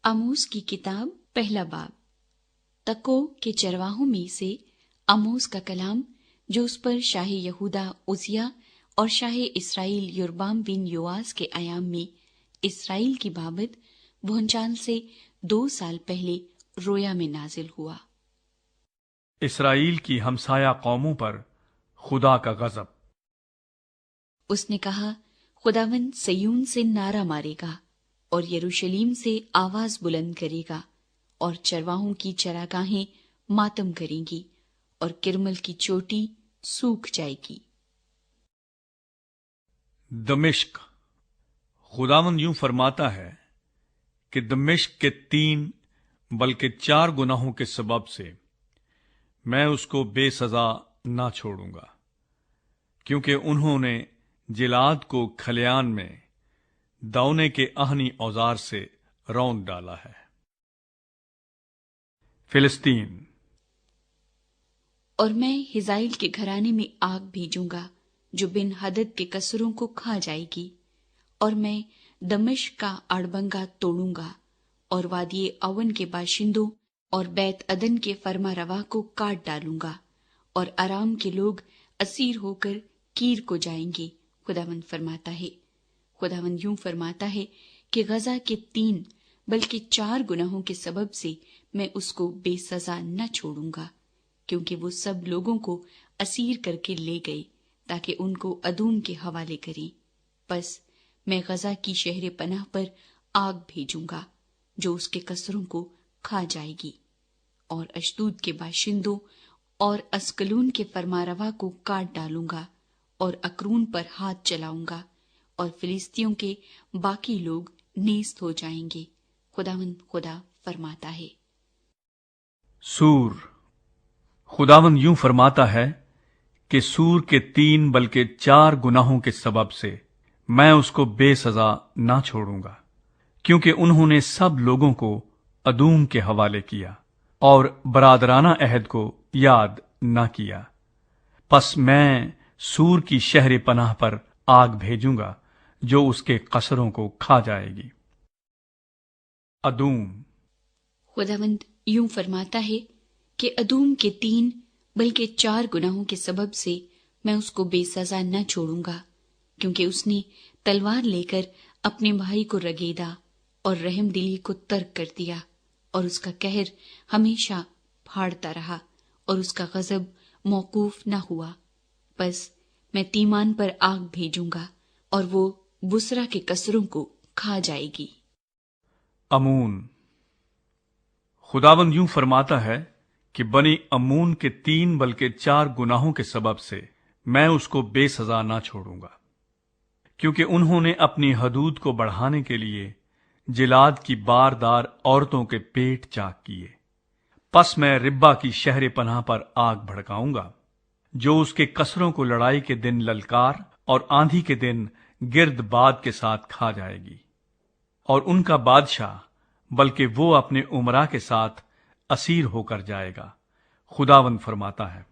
आमोस की किताब पहला बाब। तको के चरवाहों में से आमोस का कलाम जो उस पर शाह यहूदा उजिया और शाह इसराइल योरबाम बिन योआस के अयाम में इसराइल की बाबत भूचाल से 2 साल पहले रोया में नाजिल हुआ। इसराइल की हमसाया कौमों पर खुदा का गजब। उसने कहा, खुदावंद सयून से नारा मारेगा और यरूशलेम से आवाज बुलंद करेगा, और चरवाहों की चरागाहें मातम करेंगी और किरमल की चोटी सूख जाएगी। दमिश्क। खुदावंद यूं फरमाता है कि दमिश्क के 3 बल्कि 4 गुनाहों के सबब से मैं उसको बेसजा ना छोड़ूंगा, क्योंकि उन्होंने जिलाद को खलियान में दौने के आहनी औजार से रौंद डाला है। फिलिस्तीन। और मैं हिजाइल के घराने में आग भेजूंगा जो बिन हदद के कसरों को खा जाएगी, और मैं दमिश्क का अड़बंगा तोड़ूंगा और वादी अवन के बाशिंदों और बैत अदन के फरमा रवा को काट डालूंगा, और आराम के लोग असीर होकर कीर को जाएंगे। खुदावंद फरमाता है। खुदावंद यूं फरमाता है कि गजा के 3 बल्कि 4 गुनाहों के सबब से मैं उसको बेसजा न छोड़ूंगा, क्योंकि वो सब लोगों को असीर करके ले गए ताकि उनको अदूम के हवाले करें। बस मैं गजा की शहर पनाह पर आग भेजूंगा जो उसके कसरों को खा जाएगी, और अशदूद के बाशिंदों और अस्कलून के फरमारवा को काट डालूंगा और अकरून पर हाथ चलाऊंगा, और फिलिस्तियों के बाकी लोग नेस्त हो जाएंगे। खुदावंद खुदा फरमाता है। सूर। खुदावंद यूं फरमाता है कि सूर के 3 बल्कि 4 गुनाहों के सबब से मैं उसको बेसजा ना छोड़ूंगा, क्योंकि उन्होंने सब लोगों को अदूम के हवाले किया और बरादराना अहद को याद ना किया। पस मैं सूर की शहर पनाह पर आग भेजूंगा जो उसके कसरों को खा जाएगी। अदूम। खुदावंद यूं फरमाता है कि अदूम के 3 बल्कि 4 गुनाहों के सबब से मैं उसको बेसजा न छोड़ूंगा, क्योंकि उसने तलवार लेकर अपने भाई को रगेदा और रहम दिली को तर्क कर दिया, और उसका कहर हमेशा फाड़ता रहा और उसका गजब मौकूफ न हुआ। बस मैं तीमान पर आग भेजूंगा और वो बुसरा के कसरों को खा जाएगी। अमून। खुदावंद यूं फरमाता है कि बनी अमून के 3 बल्कि 4 गुनाहों के सबब से मैं उसको बेसजा ना छोड़ूंगा, क्योंकि उन्होंने अपनी हदूद को बढ़ाने के लिए जिलाद की बारदार औरतों के पेट चाक किए। पस मैं रिब्बा की शहर पनाह पर आग भड़काऊंगा जो उसके कसरों को लड़ाई के दिन ललकार और आंधी के दिन गिर्द बाद के साथ खा जाएगी, और उनका बादशाह बल्कि वो अपने उमरा के साथ असीर होकर जाएगा। खुदावंद फरमाता है।